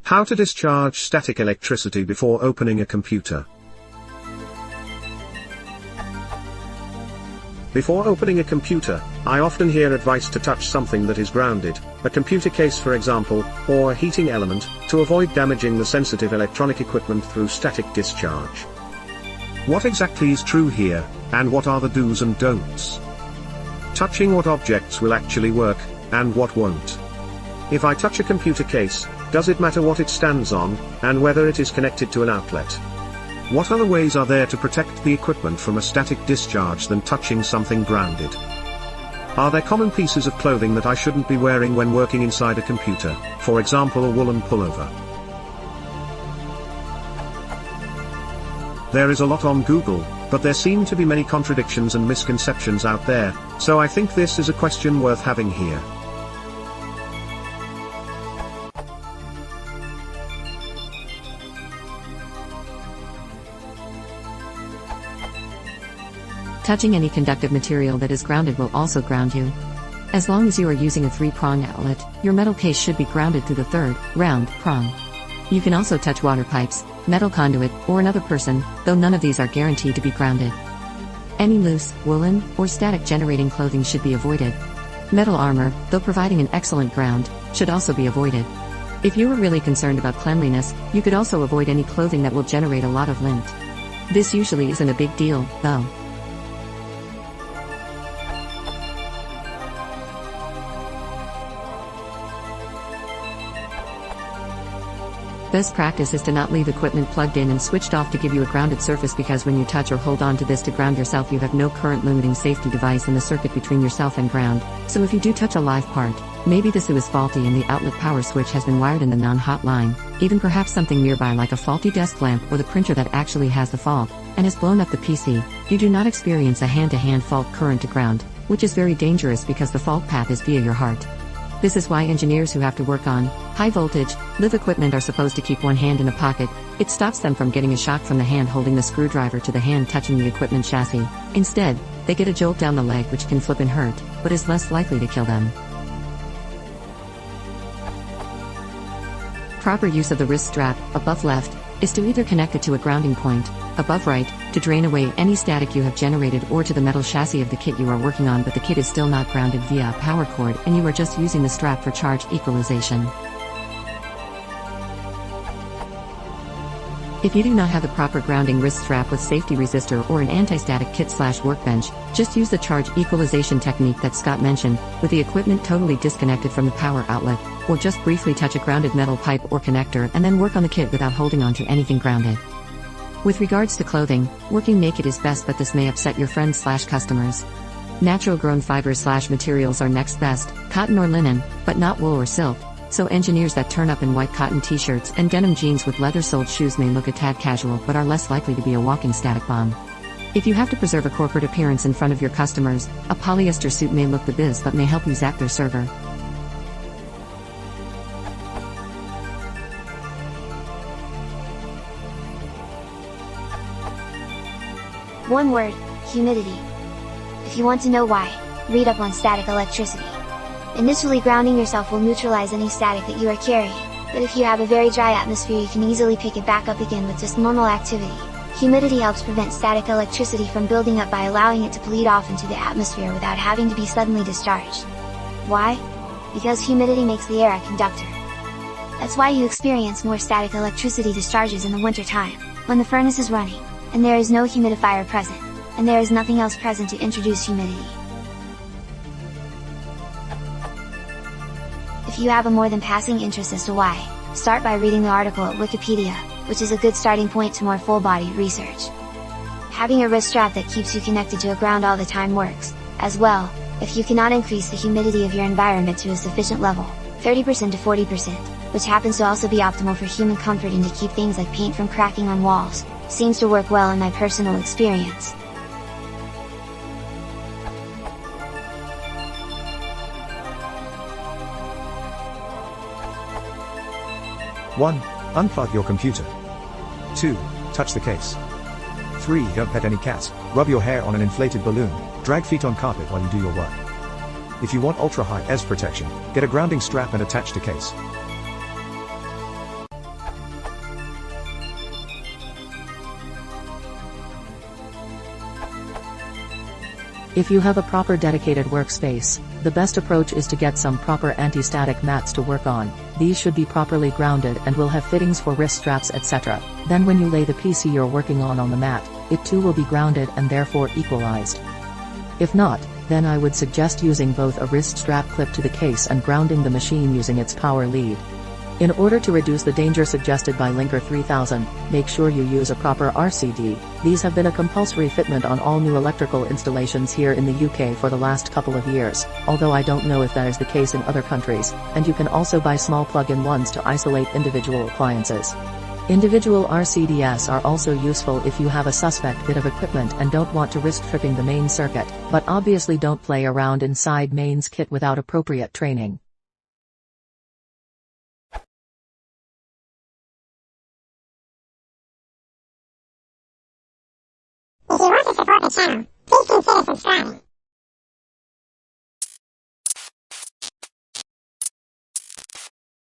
How to discharge static electricity before opening a computer. Before opening a computer, I often hear advice to touch something that is grounded, a computer case for example, or a heating element, to avoid damaging the sensitive electronic equipment through static discharge. What exactly is true here, and what are the do's and don'ts? Touching what objects will actually work, and what won't? If I touch a computer case, does it matter what it stands on, and whether it is connected to an outlet? What other ways are there to protect the equipment from a static discharge than touching something grounded? Are there common pieces of clothing that I shouldn't be wearing when working inside a computer, for example a woolen pullover? There is a lot on Google, but there seem to be many contradictions and misconceptions out there, so I think this is a question worth having here. Touching any conductive material that is grounded will also ground you. As long as you are using a 3-prong outlet, your metal case should be grounded through the third, round, prong. You can also touch water pipes, metal conduit, or another person, though none of these are guaranteed to be grounded. Any loose, woolen, or static generating clothing should be avoided. Metal armor, though providing an excellent ground, should also be avoided. If you are really concerned about cleanliness, you could also avoid any clothing that will generate a lot of lint. This usually isn't a big deal, though. Best practice is to not leave equipment plugged in and switched off to give you a grounded surface, because when you touch or hold on to this to ground yourself, you have no current limiting safety device in the circuit between yourself and ground. So if you do touch a live part, maybe the SU is faulty and the outlet power switch has been wired in the non-hot line, even perhaps something nearby like a faulty desk lamp or the printer that actually has the fault and has blown up the PC, you do not experience a hand-to-hand fault current to ground, which is very dangerous because the fault path is via your heart. This is why engineers who have to work on high voltage, live equipment are supposed to keep one hand in a pocket. It stops them from getting a shock from the hand holding the screwdriver to the hand touching the equipment chassis. Instead, they get a jolt down the leg which can flip and hurt, but is less likely to kill them. Proper use of the wrist strap, above left, is to either connect it to a grounding point, above right, to drain away any static you have generated, or to the metal chassis of the kit you are working on but the kit is still not grounded via a power cord and you are just using the strap for charge equalization. If you do not have the proper grounding wrist strap with safety resistor or an anti-static kit/workbench, just use the charge equalization technique that Scott mentioned, with the equipment totally disconnected from the power outlet, or just briefly touch a grounded metal pipe or connector and then work on the kit without holding on to anything grounded. With regards to clothing, working naked is best, but this may upset your friends/customers. Natural grown fibers/materials are next best, cotton or linen, but not wool or silk. So engineers that turn up in white cotton t-shirts and denim jeans with leather-soled shoes may look a tad casual but are less likely to be a walking static bomb. If you have to preserve a corporate appearance in front of your customers, a polyester suit may look the biz but may help you zap their server. One word: humidity. If you want to know why, read up on static electricity. Initially, grounding yourself will neutralize any static that you are carrying, but if you have a very dry atmosphere you can easily pick it back up again with just normal activity. Humidity helps prevent static electricity from building up by allowing it to bleed off into the atmosphere without having to be suddenly discharged. Why? Because humidity makes the air a conductor. That's why you experience more static electricity discharges in the winter time, when the furnace is running, and there is no humidifier present, and there is nothing else present to introduce humidity. If you have a more than passing interest as to why, start by reading the article at Wikipedia, which is a good starting point to more full-bodied research. Having a wrist strap that keeps you connected to a ground all the time works, as well, if you cannot increase the humidity of your environment to a sufficient level, 30% to 40%, which happens to also be optimal for human comfort and to keep things like paint from cracking on walls, seems to work well in my personal experience. One, unplug your computer. 2. Touch the case. 3. Don't pet any cats, rub your hair on an inflated balloon, drag feet on carpet while you do your work. If you want ultra-high ES protection, get a grounding strap and attach to case. If you have a proper dedicated workspace, the best approach is to get some proper anti-static mats to work on. These should be properly grounded and will have fittings for wrist straps etc. Then when you lay the PC you're working on the mat, it too will be grounded and therefore equalized. If not, then I would suggest using both a wrist strap clip to the case and grounding the machine using its power lead. In order to reduce the danger suggested by Linker 3000, make sure you use a proper RCD. These have been a compulsory fitment on all new electrical installations here in the UK for the last couple of years, although I don't know if that is the case in other countries, and you can also buy small plug-in ones to isolate individual appliances. Individual RCDs are also useful if you have a suspect bit of equipment and don't want to risk tripping the main circuit, but obviously don't play around inside mains kit without appropriate training. If you want to support the channel, please consider subscribing.